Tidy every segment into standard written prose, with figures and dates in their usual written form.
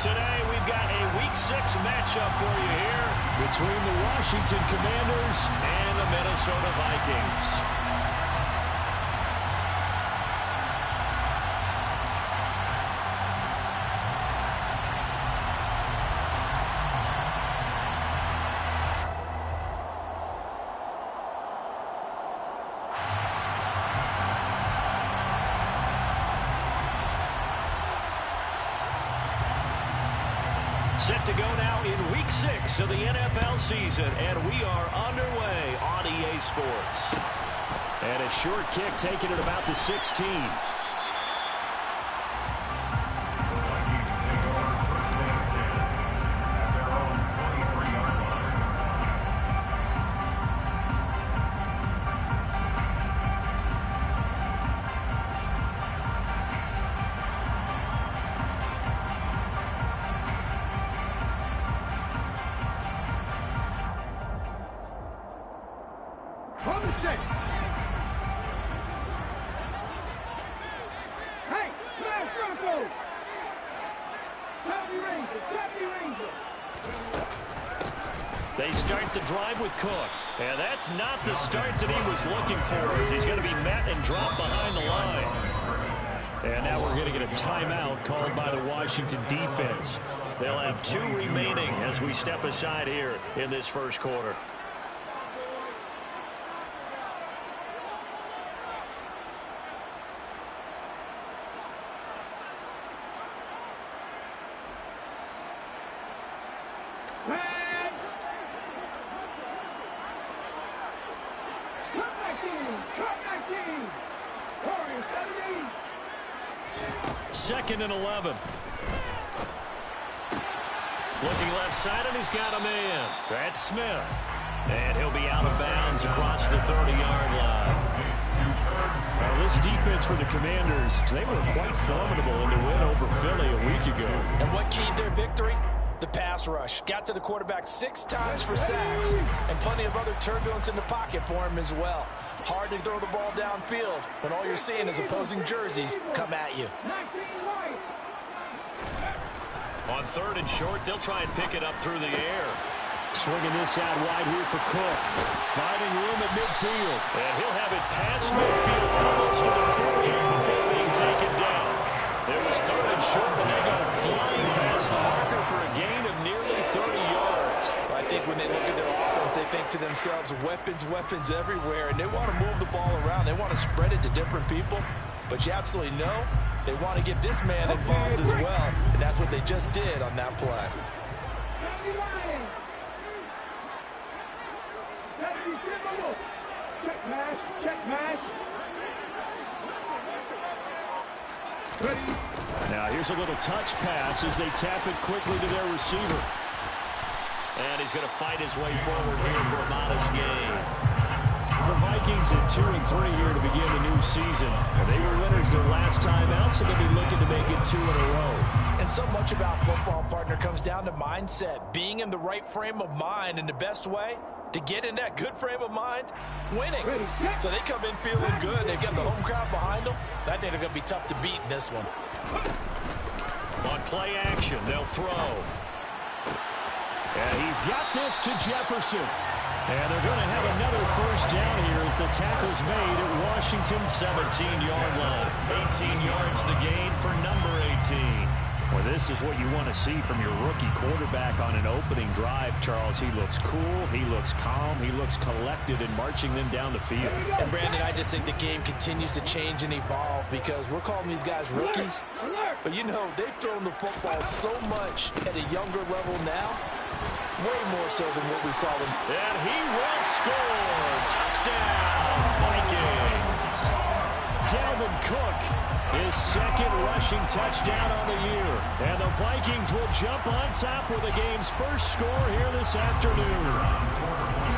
Today we've got a Week 6 matchup for you here between the Washington Commanders and the Minnesota Vikings. Set to go now in Week 6 of the NFL season, and we are underway on EA Sports. And a short kick taken at about the 16. They start the drive with Cook. And that's not the start that he was looking for, as he's going to be met and dropped behind the line. And now we're going to get a timeout called by the Washington defense. They'll have 2 remaining as we step aside here in this first quarter. Second and 11. Looking left side, and he's got a man. That's Smith. And he'll be out of bounds across the 30-yard line. Now, this defense for the Commanders, they were quite formidable in the win over Philly a week ago. And what keyed their victory? The pass rush. Got to the quarterback 6 times for sacks, and plenty of other turbulence in the pocket for him as well. Hard to throw the ball downfield when all you're seeing is opposing jerseys come at you. On 3rd and short, they'll try and pick it up through the air. Swinging this out wide here for Cook. Finding room at midfield. And he'll have it past midfield almost to the 40 before being taken down. There was 3rd and short, but they go flying past the marker for a gain of nearly 30 yards. I think when they look at their offense, they think to themselves, weapons, weapons everywhere, and they want to move the ball around. They want to spread it to different people, but you absolutely know they want to get this man involved as well, and that's what they just did on that play. Now here's a little touch pass as they tap it quickly to their receiver. And he's going to fight his way forward here for a modest gain. The Vikings at 2 and 3 here to begin the new season. They were winners their last time out, so they'll be looking to make it 2 in a row. And so much about football, partner, comes down to mindset. Being in the right frame of mind, and the best way to get in that good frame of mind, winning. So they come in feeling good. They've got the home crowd behind them. I think they're going to be tough to beat in this one. On play action, they'll throw. And he's got this to Jefferson. And they're going to have another first down here as the tackle's made at Washington's 17-yard line. 18 yards the gain for number 18. Well, this is what you want to see from your rookie quarterback on an opening drive, Charles. He looks cool, he looks calm, he looks collected in marching them down the field. And, Brandon, I just think the game continues to change and evolve because we're calling these guys rookies. But, you know, they've thrown the football so much at a younger level now, way more so than what we saw them. And he will score. Touchdown, Vikings. Dalvin Cook, his 2nd rushing touchdown on the year. And the Vikings will jump on top with the game's first score here this afternoon.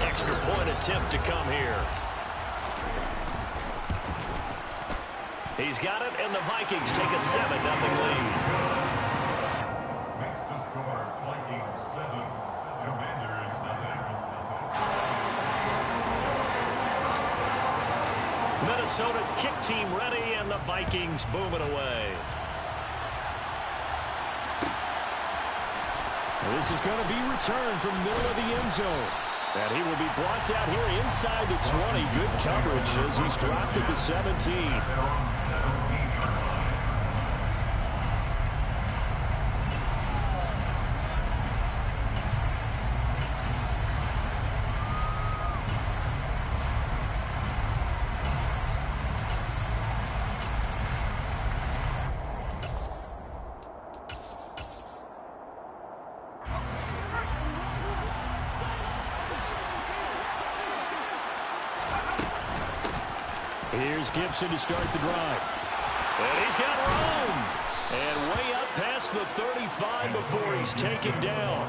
Extra point attempt to come here. He's got it, and the Vikings take a 7-0 lead. Makes the score Vikings 7, Commanders 0. Minnesota's kick team ready, and the Vikings boom it away. This is going to be returned from middle of the end zone. And he will be blocked out here inside the 20. Good coverage as he's dropped at the 17. Here's Gibson to start the drive. And he's got room. And way up past the 35 before he's taken down.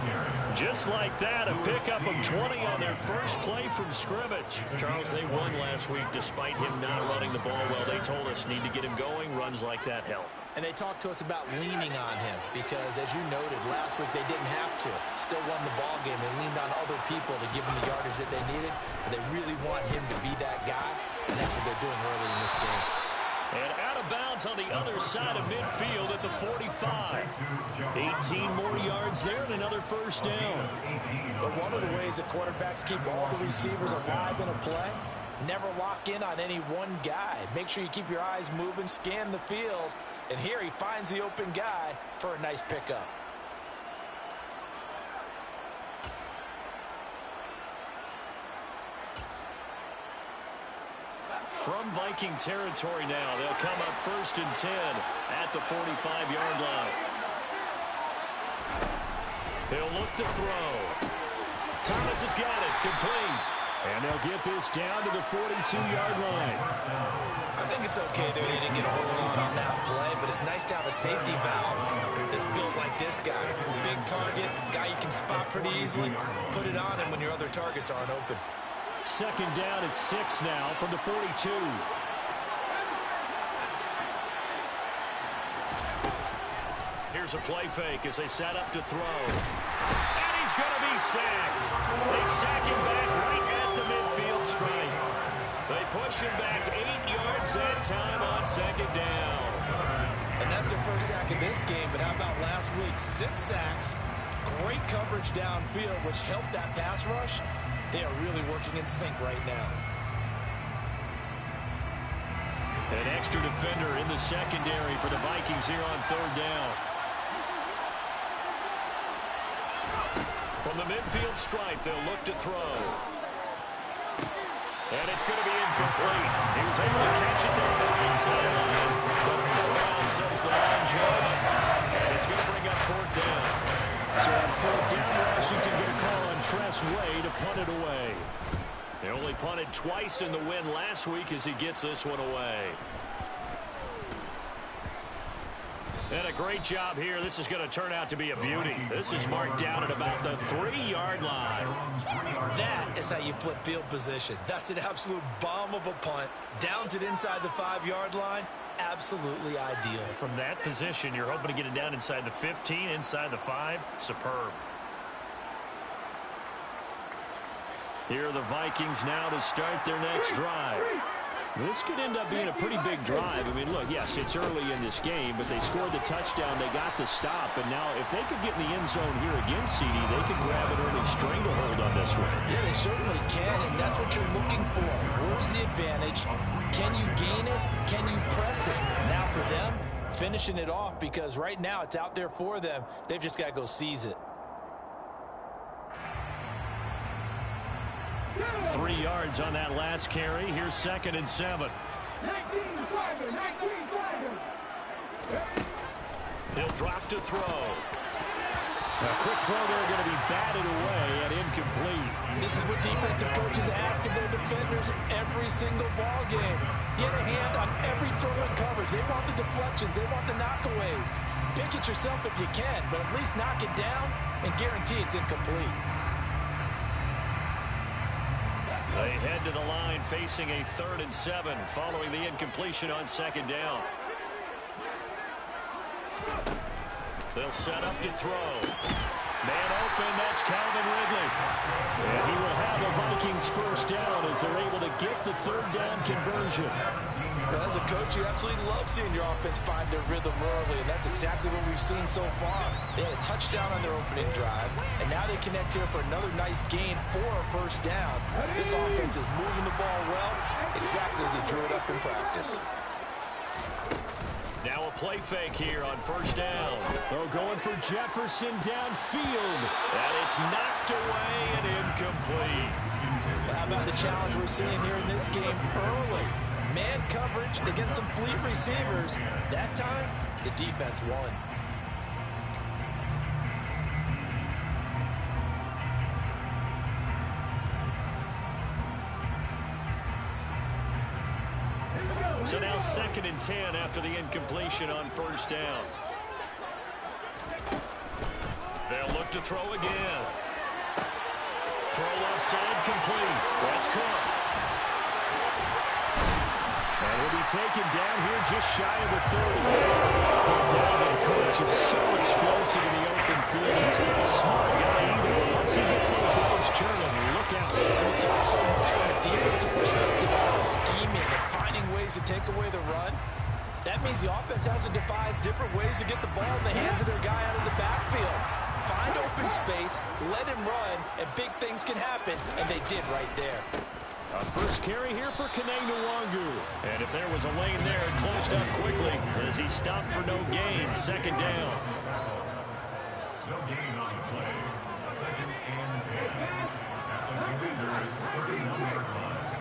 Just like that, a pickup of 20 on their first play from scrimmage. Charles, they won last week despite him not running the ball well. They told us need to get him going. Runs like that help. And they talked to us about leaning on him because, as you noted, last week they didn't have to. Still won the ball game. They leaned on other people to give them the yardage that they needed. But they really want him to be that guy, and that's what they're doing early in this game. And out of bounds on the other side of midfield at the 45. 18 more yards there and another first down. But one of the ways that quarterbacks keep all the receivers alive in a play, never lock in on any one guy. Make sure you keep your eyes moving, scan the field. And here he finds the open guy for a nice pickup. From Viking territory now, they'll come up 1st and 10 at the 45-yard line. He'll look to throw. Thomas has got it, complete. And they'll get this down to the 42-yard line. I think it's okay that they didn't get a hold on that play, but it's nice to have a safety valve that's built like this guy. Big target, guy you can spot pretty easily. Put it on him when your other targets aren't open. Second down at 6 now from the 42. Here's a play fake as they set up to throw. And he's going to be sacked. They sack him back right at the midfield stripe. They push him back 8 yards that time on second down. And that's their first sack of this game, but how about last week? 6 sacks, great coverage downfield, which helped that pass rush. They are really working in sync right now. An extra defender in the secondary for the Vikings here on 3rd down. From the midfield stripe, they'll look to throw. And it's going to be incomplete. He was able to catch it there on the right sideline. But no down, says the line judge. And it's going to bring up 4th down. So on 4th down, Washington going to call on Tress Way to punt it away. They only punted twice in the win last week as he gets this one away. And a great job here. This is going to turn out to be a beauty. This is marked down at about the 3-yard line. That is how you flip field position. That's an absolute bomb of a punt. Downs it inside the 5-yard line. Absolutely ideal. From that position, you're hoping to get it down inside the 15, inside the 5. Superb. Here are the Vikings now to start their next drive. This could end up being a pretty big drive. I mean, look, yes, it's early in this game, but they scored the touchdown. They got the stop. And now if they could get in the end zone here again, CD, they could grab an early stranglehold on this one. Yeah, they certainly can, and that's what you're looking for. Where's the advantage? Can you gain it? Can you press it? Now for them, finishing it off, because right now it's out there for them. They've just got to go seize it. 3 yards on that last carry. Here's 2nd and 7. He'll drop to throw. A quick throw there going to be batted away and incomplete. This is what defensive coaches ask of their defenders every single ball game. Get a hand on every throw in coverage. They want the deflections. They want the knockaways. Pick it yourself if you can, but at least knock it down and guarantee it's incomplete. They head to the line facing a 3rd and 7 following the incompletion on 2nd down. They'll set up to throw. Man open, that's Calvin Ridley. And he will have the Vikings first down as they're able to get the 3rd down conversion. Well, as a coach, you absolutely love seeing your offense find their rhythm early, and that's exactly what we've seen so far. They had a touchdown on their opening drive, and now they connect here for another nice gain for a first down. This offense is moving the ball well, exactly as he drew it up in practice. Now a play fake here on first down. They're going for Jefferson downfield. And it's knocked away and incomplete. How about the challenge we're seeing here in this game early? Man coverage against some fleet receivers. That time, the defense won. So now 2nd and 10 after the incompletion on first down. They'll look to throw again. Throw left side complete. That's caught. And he'll be taken down here just shy of the 30. Dalvin Cook is so explosive in the open field. He's not a smart guy either. Once he gets those legs churning, look out. We talk so much from a defensive perspective about scheming and finding ways to take away the run. That means the offense has to devise different ways to get the ball in the hands of their guy out of the backfield. Find open space, let him run, and big things can happen, and they did right there. A first carry here for Kaneng-Nwangu. And if there was a lane there, it closed up quickly as he stopped for no gain. 2nd down. No gain on the play. 2nd and 10. At the Commanders' 31-yard line.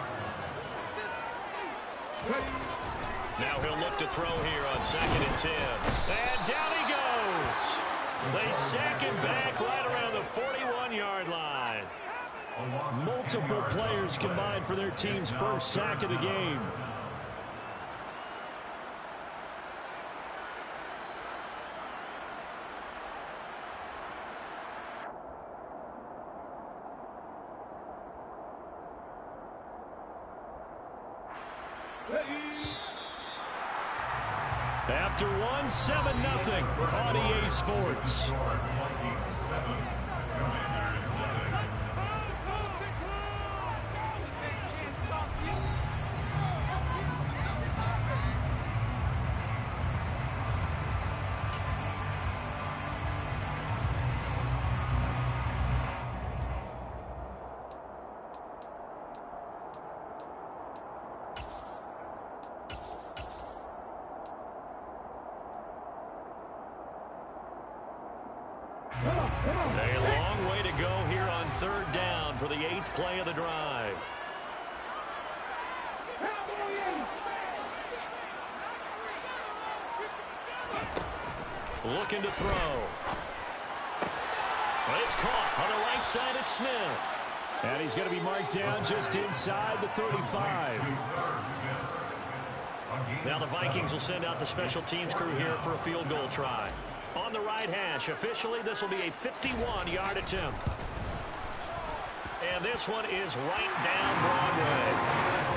Now he'll look to throw here on 2nd and 10. And down he goes. They sack him back right around the 41-yard line. Multiple players combined for their team's first sack of the game. After one, 7-0 on EA Sports. A long way to go here on 3rd down for the 8th play of the drive. Looking to throw. It's caught on the right side at Smith. And he's going to be marked down just inside the 35. Now the Vikings will send out the special teams crew here for a field goal try. On the right hash, officially this will be a 51-yard attempt. And this one is right down Broadway.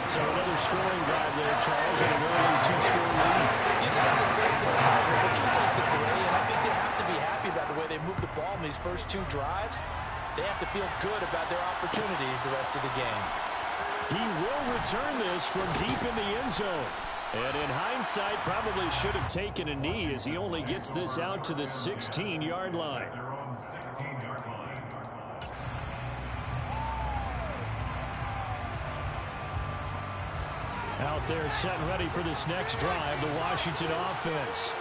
So another scoring drive there, Charles, and an early 2-score lead. You'd like the 6th and longer, but you take the 3, and I think they have to be happy about the way they moved the ball in these first 2 drives. They have to feel good about their opportunities the rest of the game. He will return this from deep in the end zone. And in hindsight, probably should have taken a knee as he only gets this out to the 16-yard line. Out there set and ready for this next drive, the Washington offense.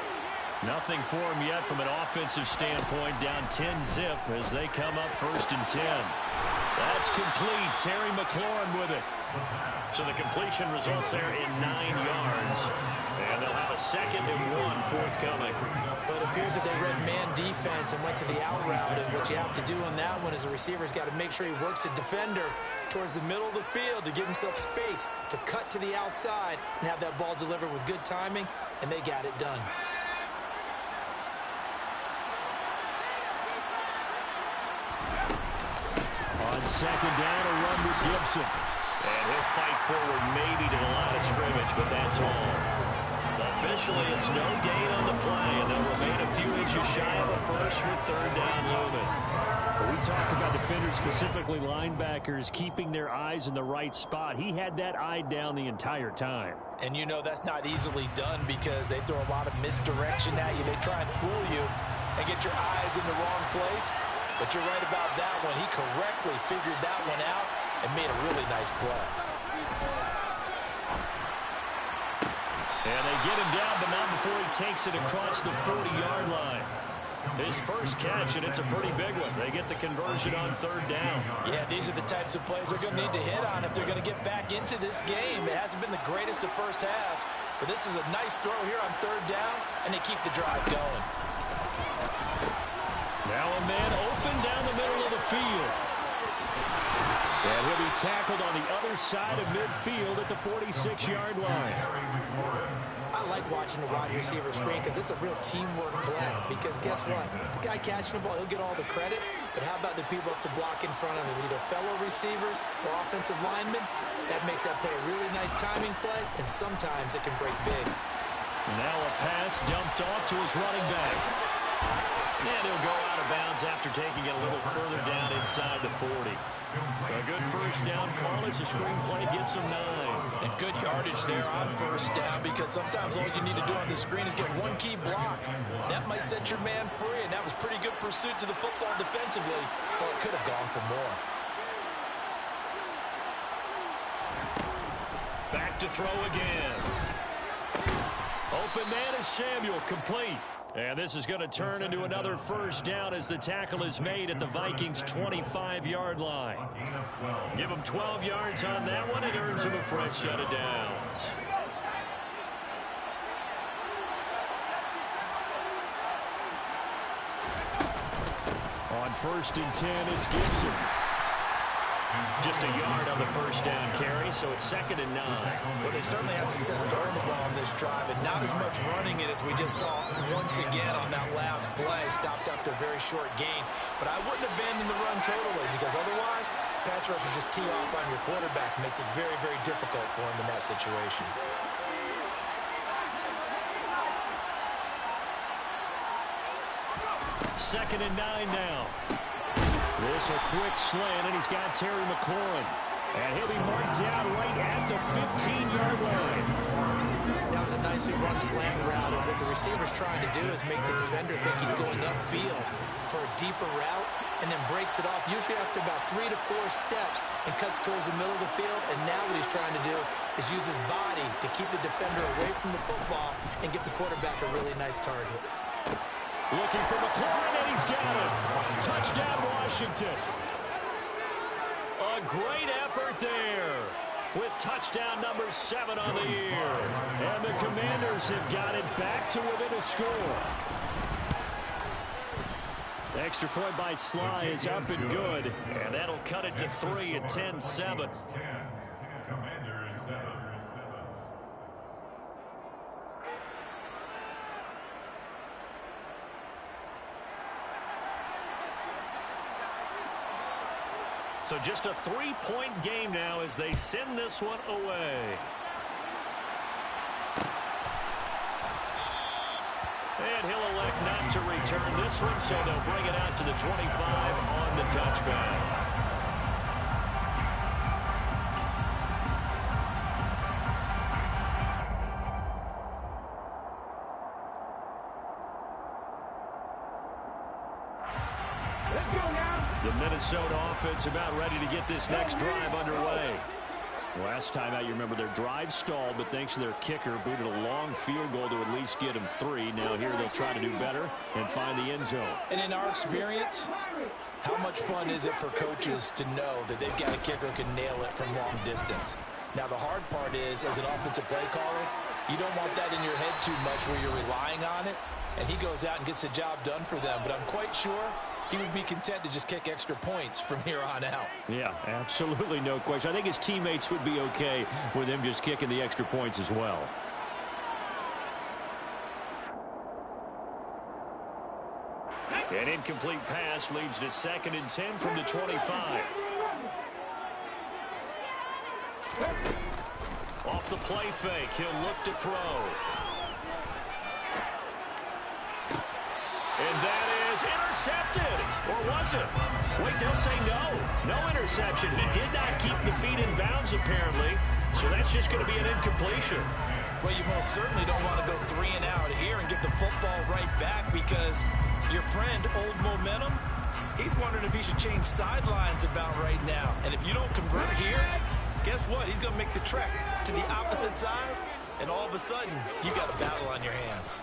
Nothing for him yet from an offensive standpoint, down 10-zip as they come up 1st and 10. That's complete. Terry McLaurin with it. So the completion results there in 9 yards. And they'll have a 2nd and 1 forthcoming. Well, it appears that they read man defense and went to the out route. And what you have to do on that one is the receiver's got to make sure he works the defender towards the middle of the field to give himself space to cut to the outside and have that ball delivered with good timing, and they got it done. On 2nd down, a run with Gibson. And he'll fight forward maybe to the line of scrimmage, but that's all. The Officially, it's no gain on the play, and they'll remain a few inches shy of a first with third down looming. We talk about defenders, specifically linebackers, keeping their eyes in the right spot. He had that eye down the entire time. And you know that's not easily done because they throw a lot of misdirection at you. They try and fool you and get your eyes in the wrong place. But you're right about that one. He correctly figured that one out and made a really nice play. And they get him down, but not before he takes it across the 40-yard line. His first catch, and it's a pretty big one. They get the conversion on third down. Yeah, these are the types of plays they're going to need to hit on if they're going to get back into this game. It hasn't been the greatest of first halves, but this is a nice throw here on third down, and they keep the drive going. Now a man open down the middle of the field. And he'll be tackled on the other side of midfield at the 46-yard line. I like watching the wide receiver screen because it's a real teamwork play. Because guess what? The guy catching the ball, he'll get all the credit. But how about the people up to block in front of him, either fellow receivers or offensive linemen? That makes that play a really nice timing play, and sometimes it can break big. Now a pass dumped off to his running back. And he'll go out of bounds after taking it a little further down inside the 40. A good first down call as the screenplay gets him 9. And good yardage there on first down because sometimes all you need to do on the screen is get one key block. That might set your man free, and that was pretty good pursuit to the football defensively. Well, it could have gone for more. Back to throw again. Open man is Samuel, complete. And this is going to turn into another first down as the tackle is made at the Vikings' 25-yard line. Give him 12 yards on that one. It earns him a fresh set of downs. On first and 10, it's Gibson. Just a yard on the first down carry, so it's 2nd and 9. Well, they certainly had success throwing the ball on this drive, and not as much running it as we just saw once again on that last play. Stopped after a very short gain. But I wouldn't abandon the run totally because otherwise, pass rushers just tee off on your quarterback. Makes it very, very difficult for him in that situation. Second and 9 now. This a quick slant, and he's got Terry McLaurin. And he'll be marked down right at the 15-yard line. That was a nicely run slant route, and what the receiver's trying to do is make the defender think he's going upfield for a deeper route, and then breaks it off, usually after about 3 to 4 steps, and cuts towards the middle of the field. And now what he's trying to do is use his body to keep the defender away from the football and give the quarterback a really nice target. Looking for McLaurin, and he's got it. Touchdown, Washington. A great effort there with touchdown number 7 on the year. And the Commanders have got it back to within a score. The extra point by Sly is up and good. And that'll cut it to 3 at 10-7. So just a 3-point game now as they send this one away. And he'll elect not to return this one, so they'll bring it out to the 25 on the touchback. The Minnesota offense about ready to get this next drive underway. Last time out, you remember their drive stalled, but thanks to their kicker, booted a long field goal to at least get them 3. Now here they'll try to do better and find the end zone. And in our experience, how much fun is it for coaches to know that they've got a kicker who can nail it from long distance? Now the hard part is, as an offensive play caller, you don't want that in your head too much where you're relying on it, and he goes out and gets the job done for them. But I'm quite sure he would be content to just kick extra points from here on out. Yeah, absolutely no question. I think his teammates would be okay with him just kicking the extra points as well. An incomplete pass leads to 2nd and 10 from the 25. Off the play fake, he'll look to throw. And that is intercepted. Or was it? Wait, they'll say no. No interception. He did not keep the feet in bounds, apparently. So that's just going to be an incompletion. Well, you most certainly don't want to go 3 and out here and give the football right back because your friend, Old Momentum, he's wondering if he should change sidelines about right now. And if you don't convert here, guess what? He's going to make the trek to the opposite side, and all of a sudden, you got a battle on your hands.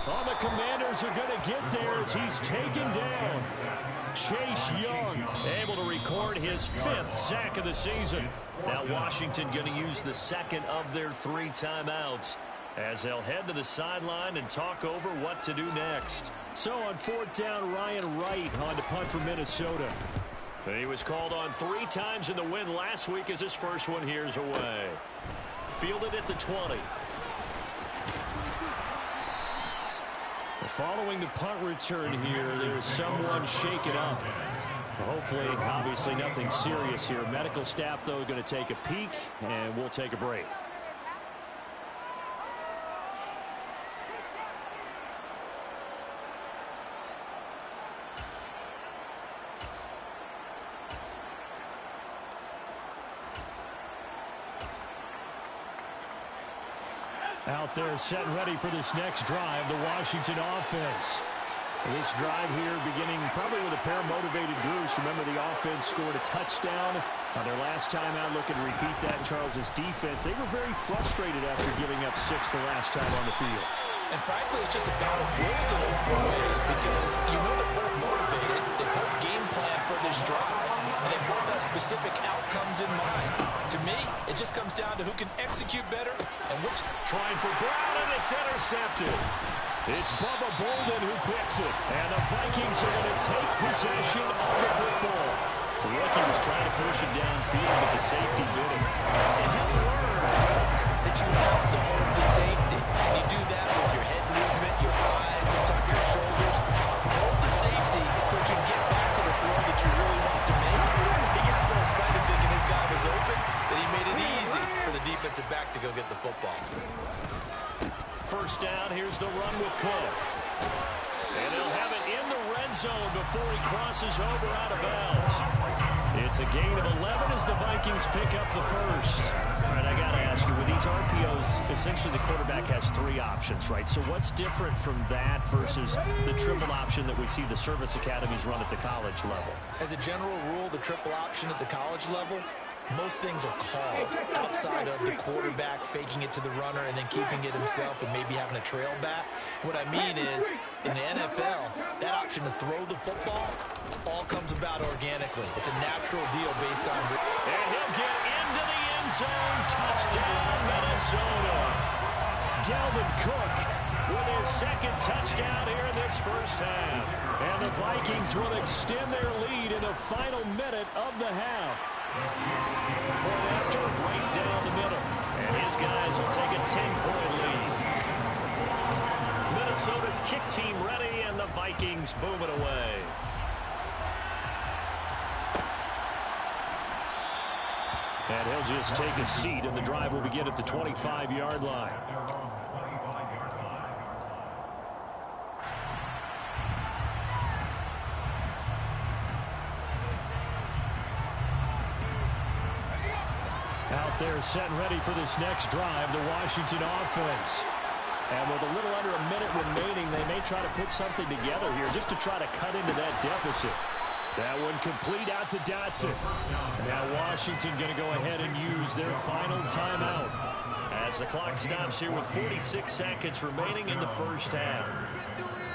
Oh, the Commanders are going to get there as he's taken down. Chase Young able to record his 5th sack of the season. Now Washington going to use the second of their 3 timeouts as they'll head to the sideline and talk over what to do next. So on 4th down, Ryan Wright on to punt for Minnesota. He was called on 3 times in the win last week as his first one here's away. Fielded at the 20. Following the punt return here, there's someone shaken up. Hopefully, obviously nothing serious here. Medical staff, though, going to take a peek, and we'll take a break. Out there set and ready for this next drive, the Washington offense. This drive here beginning probably with a pair of motivated groups. Remember, the offense scored a touchdown on their last time out. Looking to repeat that in Charles's defense. They were very frustrated after giving up 6 the last time on the field. And frankly, it's just a battle of wills in a lot of ways because you know they're both motivated. They both game plan for this drive, and they both have specific outcomes in mind. To me, it just comes down to who can execute better and which. Trying for Brown, and it's intercepted. It's Bubba Bolden who picks it, and the Vikings are going to take possession of the football. The rookie was trying to push it downfield, but the safety bit him. And he'll learn that you have to hold the safety. And you do that with your head movement, your eyes, sometimes your shoulders. Hold the safety so that you can get back to the throw that you really want to make. He got so excited thinking his guy was open that he made it easy for the defensive back to go get the football. First down, here's the run with Cook. And he'll have it in the red zone before he crosses over out of bounds. It's a gain of 11 as the Vikings pick up the first. All right, I got to ask you, with these RPOs, essentially the quarterback has 3 options, right? So what's different from that versus the triple option that we see the service academies run at the college level? As a general rule, the triple option at the college level, most things are called outside of the quarterback faking it to the runner and then keeping it himself and maybe having a trail back. What I mean is, in the NFL, that option to throw the football all comes about organically. It's a natural deal based on... And he'll get into the end zone. Touchdown, Minnesota. Dalvin Cook with his 2nd touchdown here in this first half. And the Vikings will extend their lead in the final minute of the half. Point after, right down the middle. And his guys will take a 10-point lead. Minnesota's kick team ready, and the Vikings boom it away. And he'll just take a seat, and the drive will begin at the 25-yard line. Out there set and ready for this next drive, the Washington offense. And with a little under a minute remaining, they may try to put something together here just to try to cut into that deficit. That one complete out to Dotson. Now Washington going to go ahead and use their final timeout as the clock stops here with 46 seconds remaining in the first half.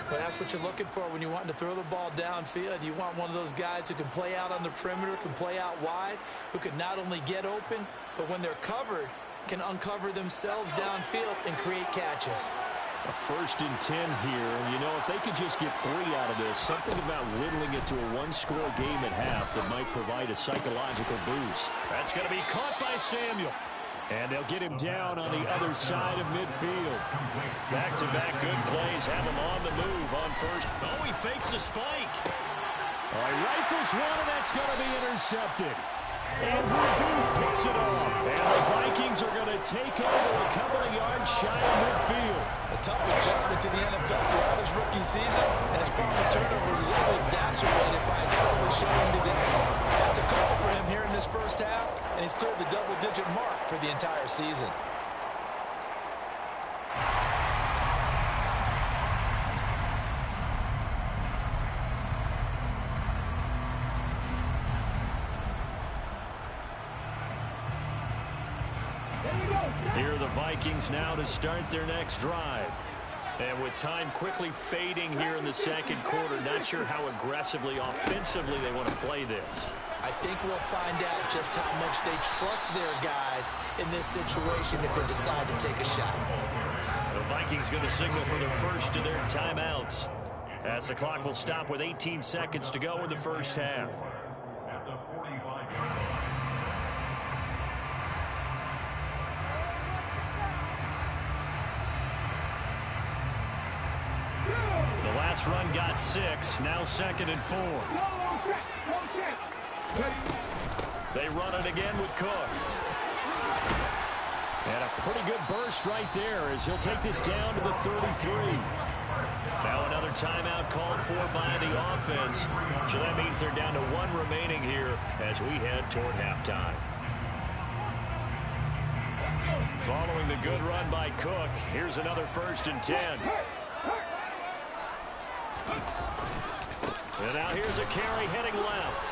But that's what you're looking for when you want to throw the ball downfield. You want one of those guys who can play out on the perimeter, can play out wide, who can not only get open, but when they're covered, can uncover themselves downfield and create catches. A 1st and 10 here, and you know, if they could just get 3 out of this, something about whittling it to a 1-score game at half that might provide a psychological boost. That's going to be caught by Samuel. And they'll get him down on the other side of midfield. Back-to-back good plays have him on the move on first. Oh, he fakes the spike. All right, rifles one, and that's going to be intercepted. Andrew Booth picks it off. And the Vikings are going to take over a couple of yards shy of midfield. A tough adjustment to the NFL throughout his rookie season, and his problem with turnovers is only exacerbated by his early showing today. That's a call for him here in this first half, and he's cleared the double-digit mark for the entire season. Here are the Vikings now to start their next drive. And with time quickly fading here in the second quarter, not sure how aggressively, offensively they want to play this. I think we'll find out just how much they trust their guys in this situation if they decide to take a shot. The Vikings going to signal for the first of their timeouts, as the clock will stop with 18 seconds to go in the first half. At the 45-yard line. The last run got 6, now 2nd and 4. They run it again with Cook. And a pretty good burst right there as he'll take this down to the 33. Now another timeout called for by the offense. So that means they're down to 1 remaining here as we head toward halftime. Following the good run by Cook, here's another 1st and 10. And now here's a carry heading left.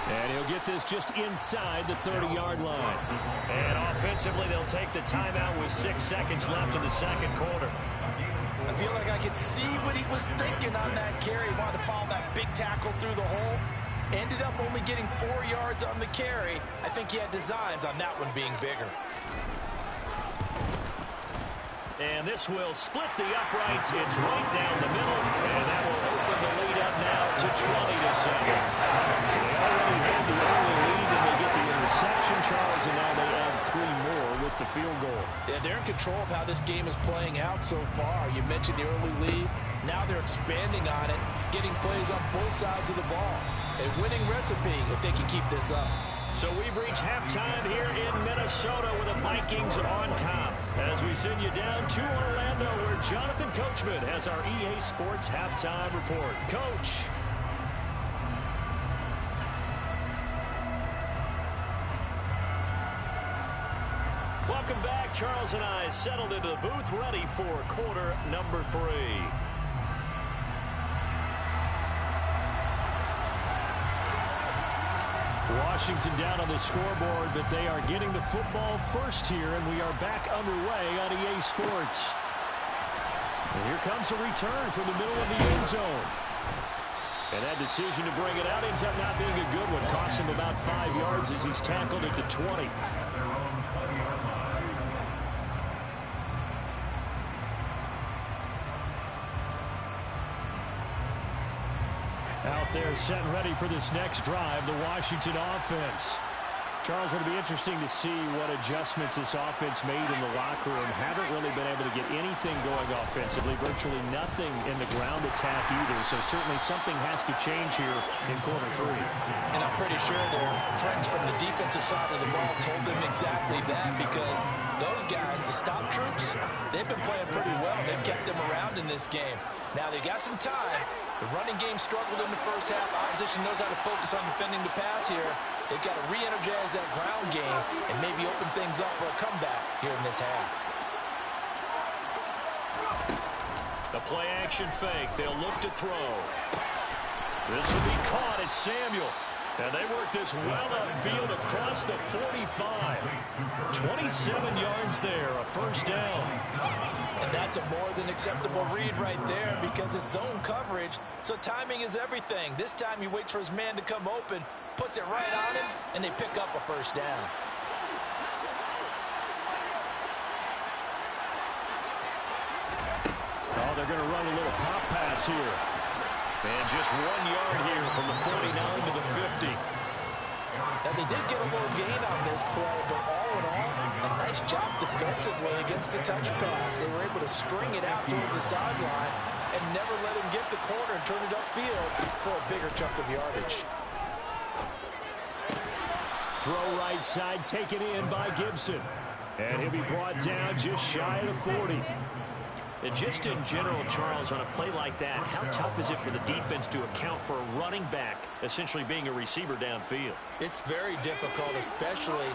And he'll get this just inside the 30-yard line. And offensively, they'll take the timeout with 6 seconds left in the second quarter. I feel like I could see what he was thinking on that carry. He wanted to follow that big tackle through the hole. Ended up only getting 4 yards on the carry. I think he had designs on that one being bigger. And this will split the uprights. It's right down the middle. And that will open the lead up now to 20-7. They already had the early lead, and they get the interception, Charles, and now they add 3 more with the field goal. Yeah, they're in control of how this game is playing out so far. You mentioned the early lead. Now they're expanding on it, getting plays on both sides of the ball. A winning recipe if they can keep this up. So we've reached halftime here in Minnesota with the Vikings on top. As we send you down to Orlando, where Jonathan Coachman has our EA Sports halftime report. Coach. Welcome back. Charles and I settled into the booth, ready for quarter number 3. Washington down on the scoreboard, but they are getting the football first here, and we are back underway on EA Sports. And here comes a return from the middle of the end zone. And that decision to bring it out ends up not being a good one. Cost him about 5 yards as he's tackled at the 20. Out there set and ready for this next drive, the Washington offense. Charles, it'll be interesting to see what adjustments this offense made in the locker room. Haven't really been able to get anything going offensively, virtually nothing in the ground attack either. So certainly something has to change here in quarter 3. And I'm pretty sure their friends from the defensive side of the ball told them exactly that, because those guys, the stop troops, they've been playing pretty well. They've kept them around in this game. Now they got some time. The running game struggled in the first half. Opposition knows how to focus on defending the pass here. They've got to re-energize that ground game and maybe open things up for a comeback here in this half. The play action fake. They'll look to throw. This will be caught. It's Samuel. And they work this well upfield across the 45. 27 yards there, a first down. And that's a more than acceptable read right there, because it's zone coverage, so timing is everything. This time he waits for his man to come open, puts it right on him, and they pick up a first down. Oh, they're going to run a little pop pass here. And just 1 yard here from the 49 to the 50. Now, they did get a little gain on this play, but all in all, a nice job defensively against the touch pass. They were able to string it out towards the sideline and never let him get the corner and turn it upfield for a bigger chunk of yardage. throw right side, taken in by Gibson. And he'll be brought down just shy of the 40. And just in general, Charles, on a play like that, how tough is it for the defense to account for a running back essentially being a receiver downfield? It's very difficult, especially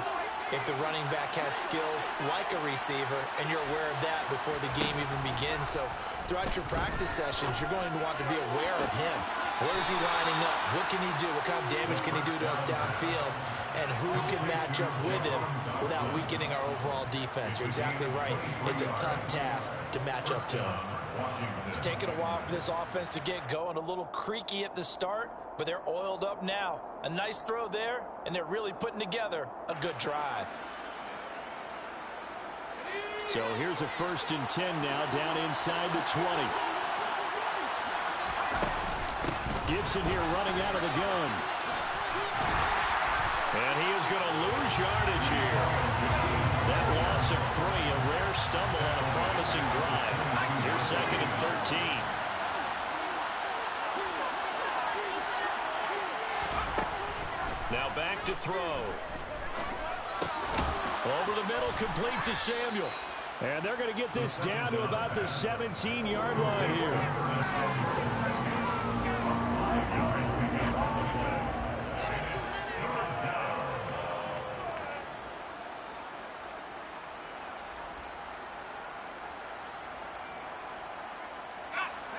if the running back has skills like a receiver, and you're aware of that before the game even begins. So throughout your practice sessions, you're going to want to be aware of him. Where is he lining up? What can he do? What kind of damage can he do to us downfield? And who can match up with him without weakening our overall defense? You're exactly right. It's a tough task to match up to him. It's taken a while for this offense to get going. A little creaky at the start, but they're oiled up now. A nice throw there, and they're really putting together a good drive. So here's a 1st and 10 now, down inside the 20. Gibson here running out of the gun. And he is going to lose yardage here. That loss of 3, a rare stumble on a promising drive. Here's 2nd and 13. Now back to throw. Over the middle, complete to Samuel. And they're going to get this down to about the 17-yard line here.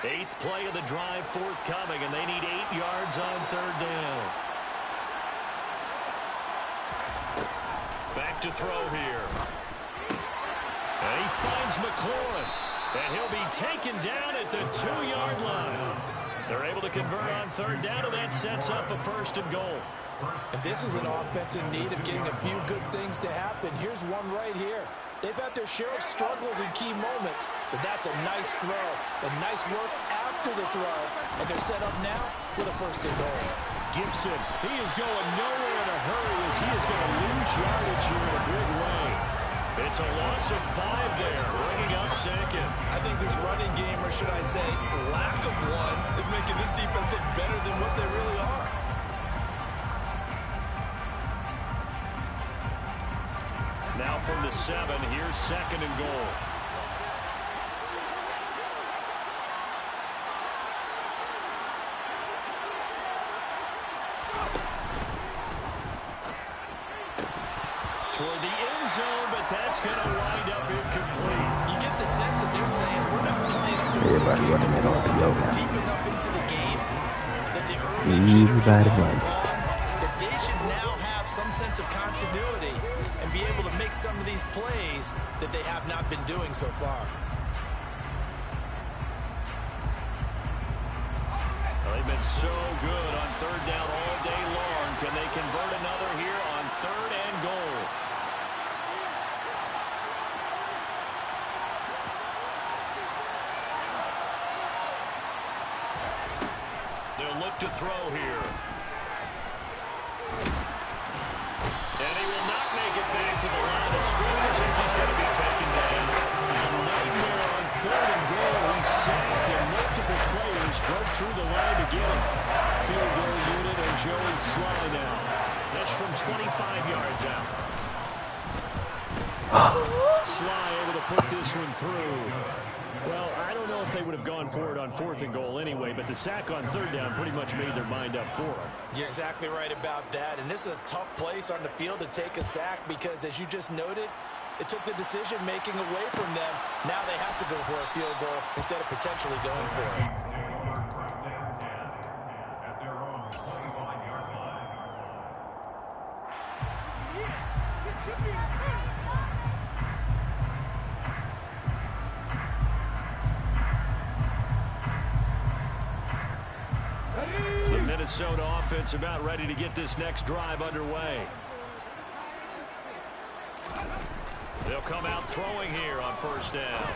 8th play of the drive forthcoming, and they need 8 yards on 3rd down. Back to throw here. And he finds McLaurin. And he'll be taken down at the 2-yard line. They're able to convert on 3rd down, and that sets up a 1st and goal. And this is an offense in need of getting a few good things to happen. Here's one right here. They've had their share of struggles in key moments, but that's a nice throw. And nice work after the throw. And they're set up now with a 1st and goal. Gibson, he is going nowhere in a hurry as he is going to lose yardage here in a big way. It's a loss of 5 there, bringing up 2nd. I think this running game, or should I say lack of one, is making this defense look better than what they really are. Now from the 7, here's 2nd and goal. Toward the end zone, but that's going to wind up incomplete. You get the sense that they're saying we're not playing up to deep enough into the game that the early jitters are long gone, that they should now have some sense of continuity and be able to make some of these plays that they have not been doing so far. Well, they've been so good on 3rd down all day long. Can they convert another here on 3rd and goal? They'll look to throw here. And he will not make it back to the line of scrimmage as he's going to be taken down. A nightmare on 3rd and goal. He's sacked, and multiple players broke through the line to get him. Field goal unit and Joey Sly now. That's from 25 yards out. Sly able to put this one through. Well, I don't know if they would have gone for it on 4th and goal anyway, but the sack on 3rd down pretty much made their mind up for them. You're exactly right about that, and this is a tough place on the field to take a sack because, as you just noted, it took the decision-making away from them. Now they have to go for a field goal instead of potentially going for it. At their own 25-yard line. The Minnesota offense about ready to get this next drive underway. They'll come out throwing here on 1st down.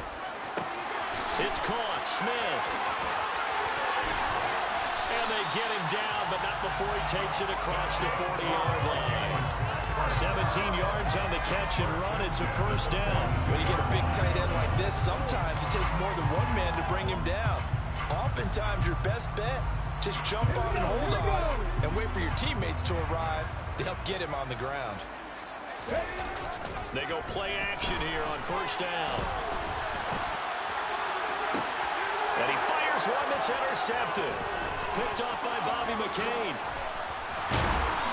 It's caught. Smith. And they get him down, but not before he takes it across the 40-yard line. 17 yards on the catch and run. It's a 1st down. When you get a big tight end like this, sometimes it takes more than one man to bring him down. Oftentimes, your best bet, just jump on and hold on and wait for your teammates to arrive to help get him on the ground. They go play action here on first down. And he fires one that's intercepted. Picked off by Bobby McCain.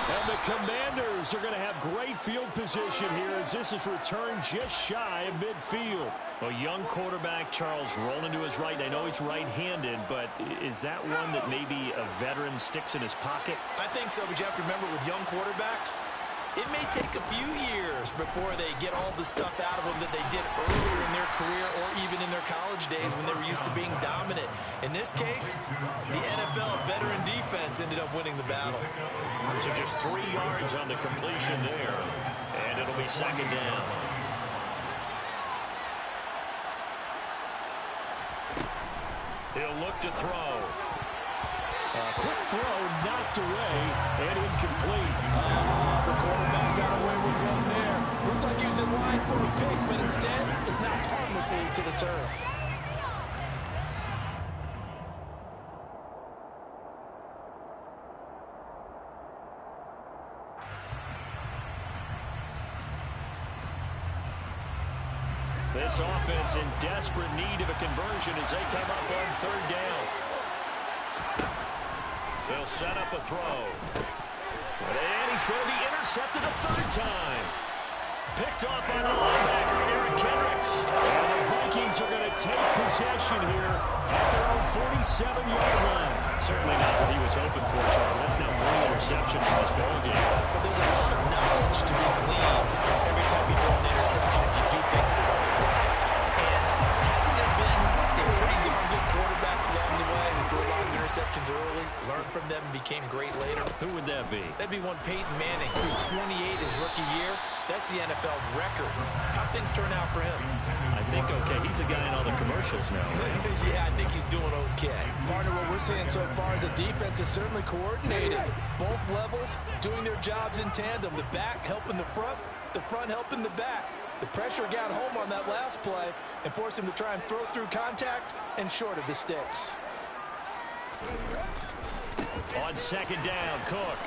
And the Commanders are going to have great field position here as this is returned just shy of midfield. A young quarterback, Charles, rolling to his right. I know he's right-handed, but is that one that maybe a veteran sticks in his pocket? I think so, but you have to remember with young quarterbacks, it may take a few years before they get all the stuff out of them that they did earlier in their career or even in their college days when they were used to being dominant. In this case, the NFL veteran defense ended up winning the battle. So just 3 yards on the completion there, and it'll be second down. He'll look to throw. A quick throw knocked away and incomplete. The quarterback got away with one there. Looked like he was in line for a pick, but instead is knocked harmlessly to the turf. This offense in desperate need of a conversion as they come up on third down. They'll set up a throw. And he's going to be intercepted a third time. Picked off by the linebacker, Eric Kendricks. And the Vikings are going to take possession here at their own 47-yard line. Certainly not what he was hoping for, Charles. That's now 3 interceptions in this ball game. But there's a lot of knowledge to be gleaned every time you throw an interception if you do things the right way. And hasn't there been a pretty darn good quarterback along the way who threw a lot of interceptions early, learned from them, and became great later? Who would that be? That'd be one Peyton Manning, threw 28 his rookie year. That's the NFL record. How'd things turn out for him? I think okay. He's a guy in all the commercials now, right? Yeah, I think he's doing okay. Partner, what we're seeing so far is a defense is certainly coordinated. Both levels doing their jobs in tandem. The back helping the front helping the back. The pressure got home on that last play and forced him to try and throw through contact and short of the sticks. On second down, Cook.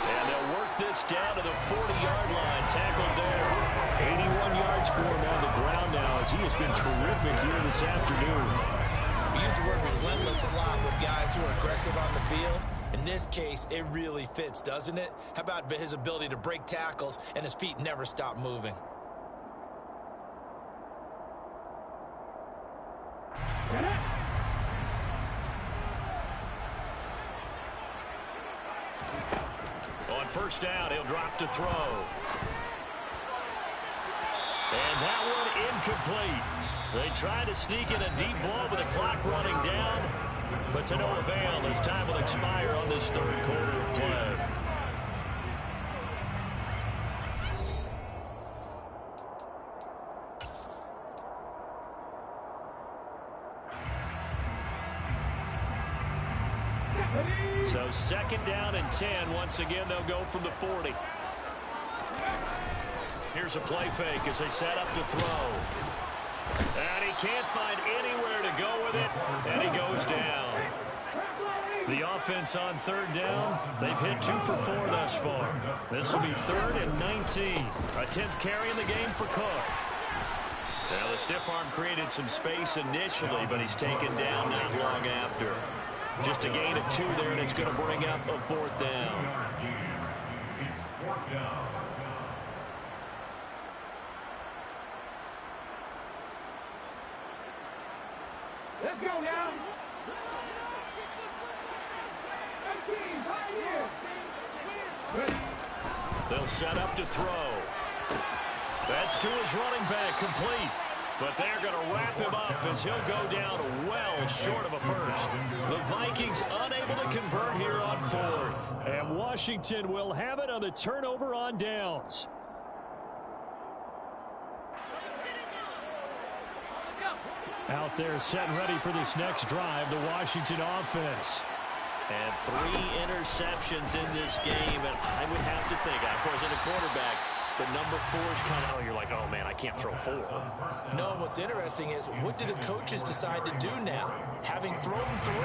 And they'll work this down to the 40-yard line. Tackled there. 81 yards for him on the ground now as he has been terrific here this afternoon. We use the word relentless a lot with guys who are aggressive on the field. In this case, it really fits, doesn't it? How about his ability to break tackles and his feet never stop moving? On first down, he'll drop to throw. And that one incomplete. They tried to sneak in a deep ball with the clock running down, but to no avail as time will expire on this third quarter of play. So second down and 10. Once again, they'll go from the 40. Here's a play fake as they set up to throw. And he can't find anywhere to go with it, and he goes down. The offense on third down, they've hit 2 for 4 thus far. This will be 3rd and 19. A 10th carry in the game for Cook. Now the stiff arm created some space initially, but he's taken down not long after. Just a gain of 2 there, and it's going to bring up a 4th down. It's 4th down. Let's go now. They'll set up to throw. That's to his running back, complete. But they're going to wrap him up as he'll go down well short of a first. The Vikings unable to convert here on 4th. And Washington will have it on the turnover on downs. Out there set and ready for this next drive, the Washington offense. And 3 interceptions in this game, and I would have to think, of course, in a quarterback, But number 4 is kind of, you're like, oh, man, I can't throw 4. No, what's interesting is, what do the coaches decide to do now? Having thrown 3,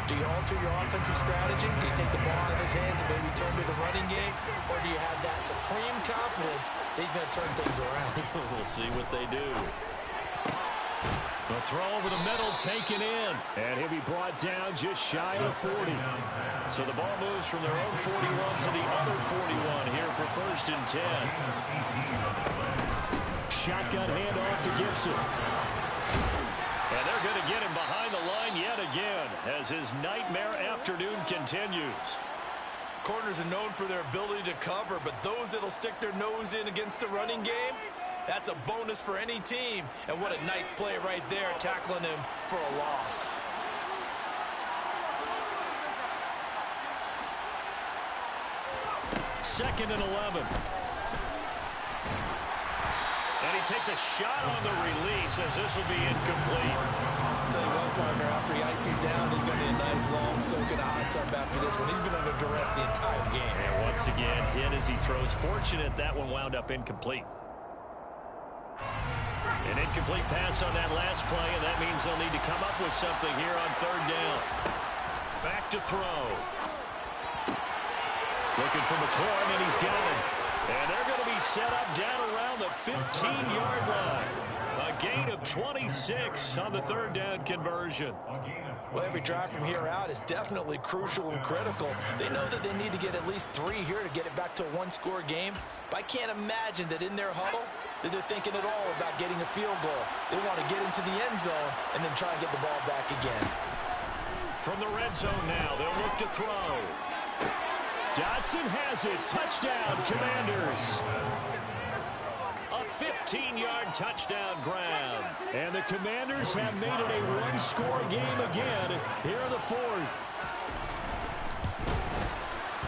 do you alter your offensive strategy? Do you take the ball out of his hands and maybe turn to the running game? Or do you have that supreme confidence that he's going to turn things around? We'll see what they do. The throw over the middle taken in. And he'll be brought down just shy of 40. So the ball moves from their own 41 to the other 41 here for 1st and 10. Shotgun handoff to Gibson. And they're going to get him behind the line yet again as his nightmare afternoon continues. Corners are known for their ability to cover, but those that'll stick their nose in against the running game, that's a bonus for any team. And what a nice play right there, tackling him for a loss. Second and 11. And he takes a shot on the release as this will be incomplete. I'll tell you what, partner, after he ices down, he's going to be a nice long soak in a hot tub after this one. He's been under duress the entire game. And once again, hit as he throws. Fortunate that one wound up incomplete. An incomplete pass on that last play, and that means they'll need to come up with something here on 3rd down. Back to throw. Looking for McLaurin, and he's got it. And they're going to be set up down around the 15-yard line. A gain of 26 on the 3rd down conversion. Well, every drive from here out is definitely crucial and critical. They know that they need to get at least 3 here to get it back to a 1-score game. But I can't imagine that in their huddle that they're thinking at all about getting a field goal. They want to get into the end zone and then try and get the ball back again. From the red zone now, they'll look to throw. Dotson has it. Touchdown, Commanders. A 15-yard touchdown grab. And the Commanders have made it a 1-score game again here in the 4th.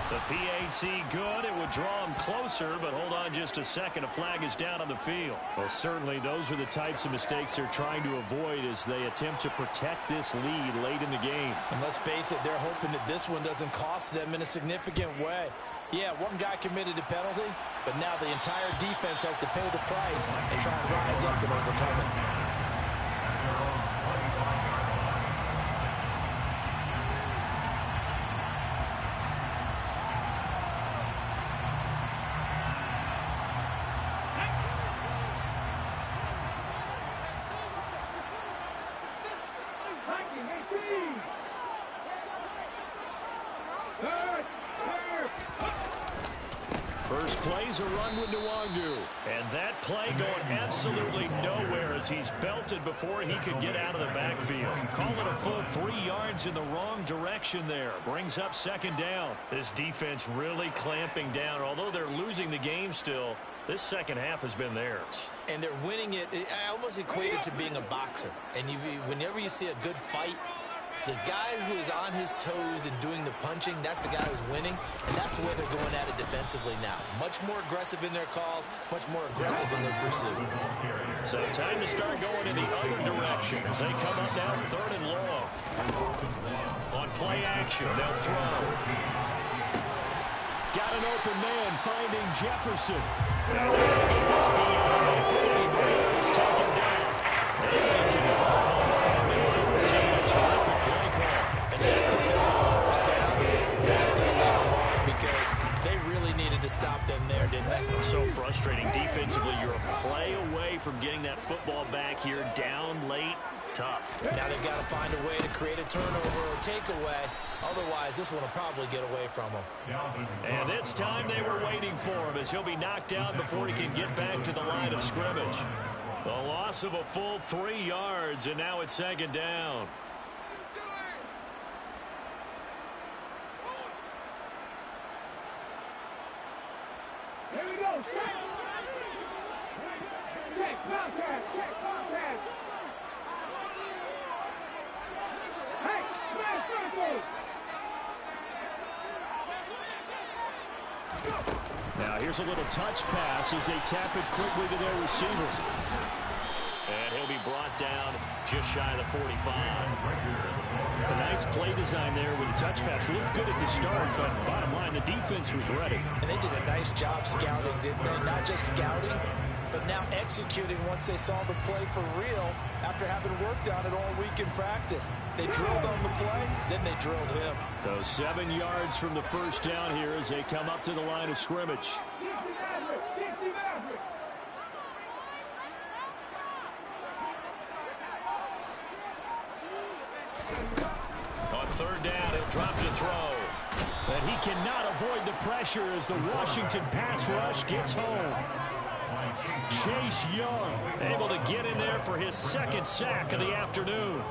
The PAT good. It would draw him closer, but hold on just a second. A flag is down on the field. Well, certainly those are the types of mistakes they're trying to avoid as they attempt to protect this lead late in the game. And let's face it, they're hoping that this one doesn't cost them in a significant way. Yeah, one guy committed a penalty, but now the entire defense has to pay the price and try and rise up and overcome it. First play's a run with Nwangu. And that play going absolutely nowhere as he's belted before he could get out of the backfield. Call it a full 3 yards in the wrong direction there. Brings up 2nd down. This defense really clamping down. Although they're losing the game still, this second half has been theirs. And they're winning it. I almost equate it to being a boxer. And whenever you see a good fight, the guy who is on his toes and doing the punching, that's the guy who's winning, and that's the way they're going at it defensively now. Much more aggressive in their calls, much more aggressive in their pursuit. So time to start going in the other direction as they come up now 3rd and long. On play action, they'll throw. Got an open man finding Jefferson. And they're going to get this beyond the 40 before he's taken down. And they convert on 3rd and 14. A terrific play call. And that pick up first down, that's going to leave them on because they really needed to stop them there, didn't they? So frustrating defensively. You're a play away from getting that football back here down late. Tough. Now they've got to find a way to create a turnover or takeaway. Otherwise, this one will probably get away from them. And this time they were waiting for him as he'll be knocked down before he can get back to the line of scrimmage. The loss of a full 3 yards, and now it's 2nd down. Here we go. Check contact. Check contact. Hey, smash circle. Now here's a little touch pass as they tap it quickly to their receiver. And he'll be brought down just shy of the 45. A Nice play design there with the touch pass. Looked good at the start, but bottom line, the defense was ready. And they did a nice job scouting, didn't they? Not just scouting, but now executing once they saw the play for real after having worked on it all week in practice. They drilled on the play, then they drilled him. So 7 yards from the first down here as they come up to the line of scrimmage. On third down, he'll drop to throw. But he cannot avoid the pressure as the Washington pass rush gets home. Chase Young able to get in there for his second sack of the afternoon.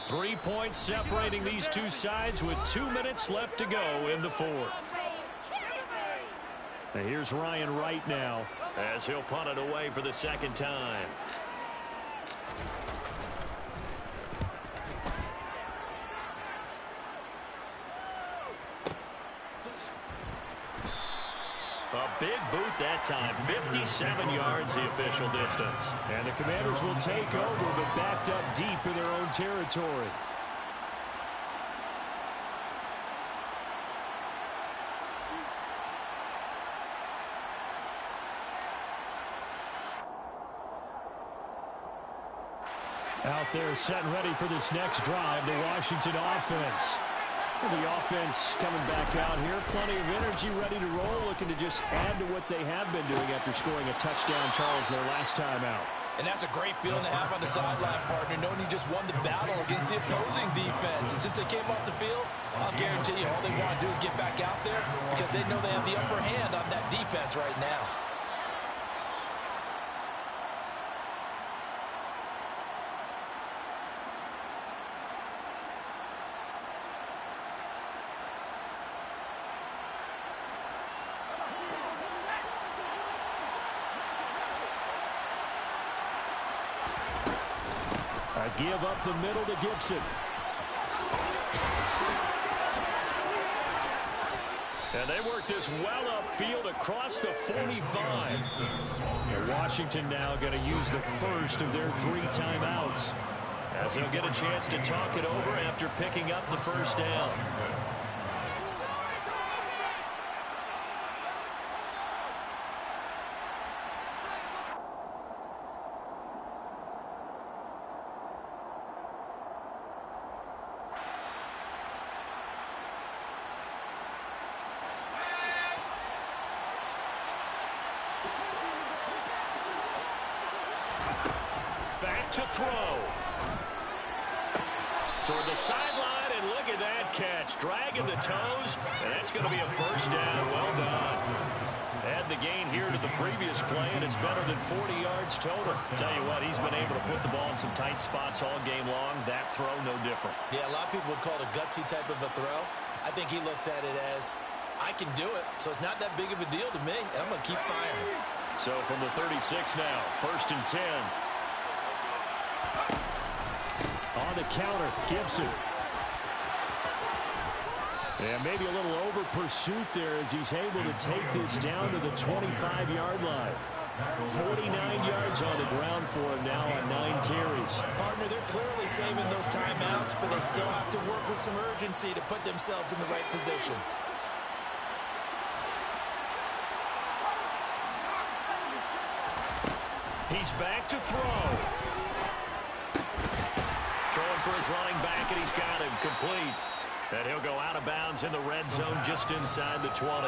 3 points separating these two sides with 2 minutes left to go in the fourth. And here's Ryan Wright now as he'll punt it away for the second time. A big boot that time. 57 yards the official distance. And the Commanders will take over, but backed up deep in their own territory. Out there set and ready for this next drive, the Washington offense. The offense coming back out here. Plenty of energy, ready to roll, looking to just add to what they have been doing after scoring a touchdown, Charles, their last time out. And that's a great feeling to have on the sideline, partner, knowing you just won the battle against the opposing defense. And since they came off the field, I'll guarantee you all they want to do is get back out there because they know they have the upper hand on that defense right now. Give up the middle to Gibson. And they work this well upfield across the 45. And Washington now going to use the first of their 3 timeouts, as they'll get a chance to talk it over after picking up the first down. Back to throw. Toward the sideline, and look at that catch. Dragging the toes, and that's going to be a first down. Well done. Add the gain here to the previous play, and it's better than 40 yards total. Tell you what, he's been able to put the ball in some tight spots all game long. That throw, no different. Yeah, a lot of people would call it a gutsy type of a throw. I think he looks at it as, I can do it, so it's not that big of a deal to me, and I'm going to keep firing. So from the 36 now, 1st and 10. On the counter, Gibson. And maybe a little over pursuit there as he's able to take this down to the 25-yard line. 49 yards on the ground for him now on 9 carries. Partner, they're clearly saving those timeouts, but they still have to work with some urgency to put themselves in the right position. He's back to throw. Throwing for his running back, and he's got him complete. And he'll go out of bounds in the red zone just inside the 20.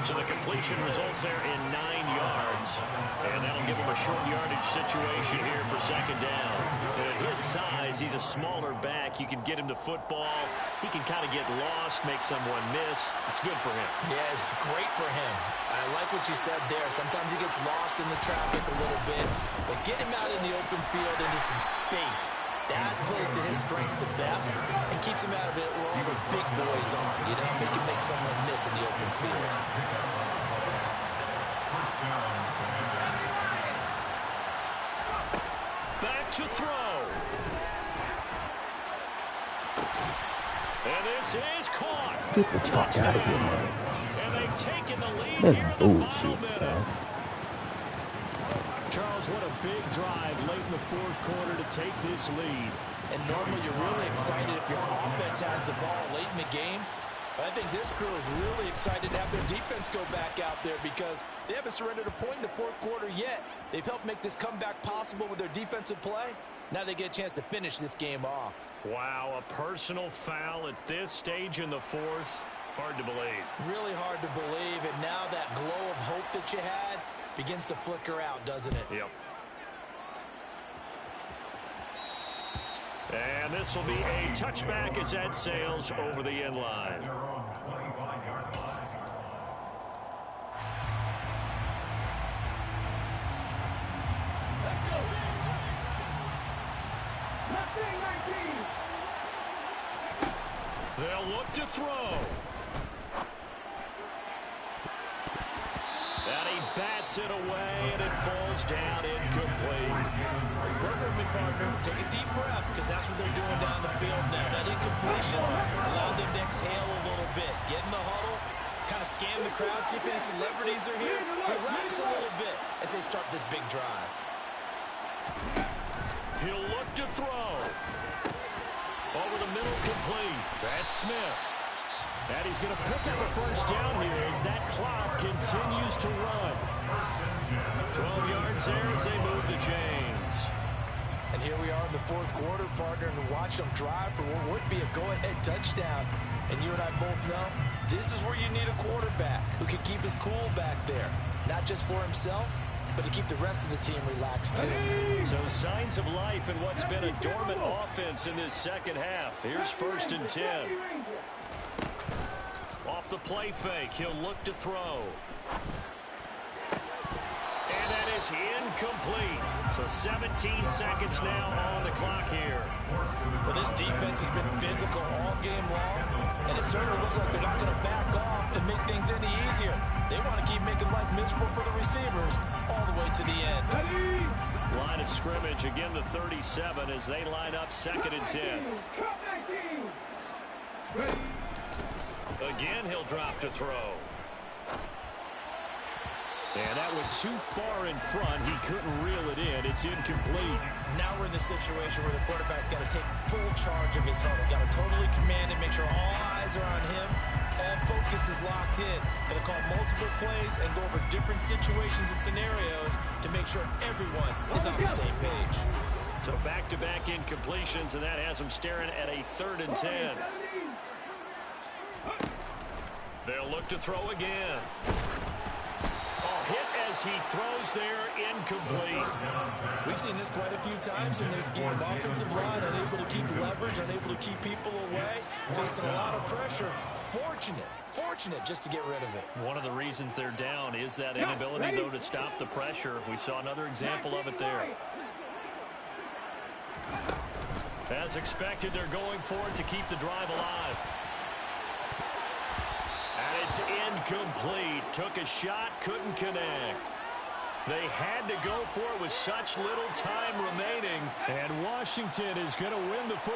So the completion results there in 9 yards. And that'll give him a short yardage situation here for second down. And at his size, he's a smaller back. You can get him the football. He can kind of get lost, make someone miss. It's good for him. Yeah, it's great for him. I like what you said there. Sometimes he gets lost in the traffic a little bit. But get him out in the open field into some space. That plays to his strengths the best and keeps him out of it where all the big boys are. You know, they can make someone miss in the open field. Back to throw. And this is caught. Get the fuck out of here, man. And they've taken the lead That's here in the final bullshit, minute. man. Charles, what a big drive late in the 4th quarter to take this lead. And normally you're really excited if your offense has the ball late in the game. But I think this crew is really excited to have their defense go back out there because they haven't surrendered a point in the fourth quarter yet. They've helped make this comeback possible with their defensive play. Now they get a chance to finish this game off. Wow, a personal foul at this stage in the fourth. Hard to believe. Really hard to believe, and now that glow of hope that you had begins to flicker out, doesn't it? Yep. And this will be a touchback as that sails over the end line. They'll look to throw. And he bats it away, and it falls down incomplete. Work with me, partner. Take a deep breath, because that's what they're doing down the field now. That incompletion allowed them to exhale a little bit. Get in the huddle, kind of scan the crowd, see if any celebrities are here. Relax a little bit as they start this big drive. He'll look to throw. Over the middle, complete. That's Smith. And he's going to pick up a first down here as that clock continues to run. 12 yards there as they move the chains. And here we are in the fourth quarter, partner, and watch them drive for what would be a go-ahead touchdown. And you and I both know this is where you need a quarterback who can keep his cool back there. Not just for himself, but to keep the rest of the team relaxed, too. So signs of life in what's been a dormant offense in this second half. Here's 1st and 10. Off the play fake, he'll look to throw. And that is incomplete. So 17 seconds now on the clock here. Well, this defense has been physical all game long, and it certainly looks like they're not going to back off and make things any easier. They want to keep making life miserable for the receivers all the way to the end. Line of scrimmage, again the 37 as they line up 2nd and 10. Again, he'll drop to throw. And that went too far in front. He couldn't reel it in. It's incomplete. Now we're in the situation where the quarterback's got to take full charge of his huddle. Got to totally command it, make sure all eyes are on him. All focus is locked in. Going to call multiple plays and go over different situations and scenarios to make sure everyone is on the same page. So back-to-back incompletions, and that has him staring at a 3rd and 10. They'll look to throw again. Hit as he throws there, incomplete. We've seen this quite a few times in this game. Offensive line unable to keep leverage, unable to keep people away, facing a lot of pressure. Fortunate just to get rid of it. One of the reasons they're down is that inability, though, to stop the pressure. We saw another example of it there. As expected, they're going for it to keep the drive alive. It's incomplete. Took a shot, couldn't connect. They had to go for it with such little time remaining. And Washington is going to win the football.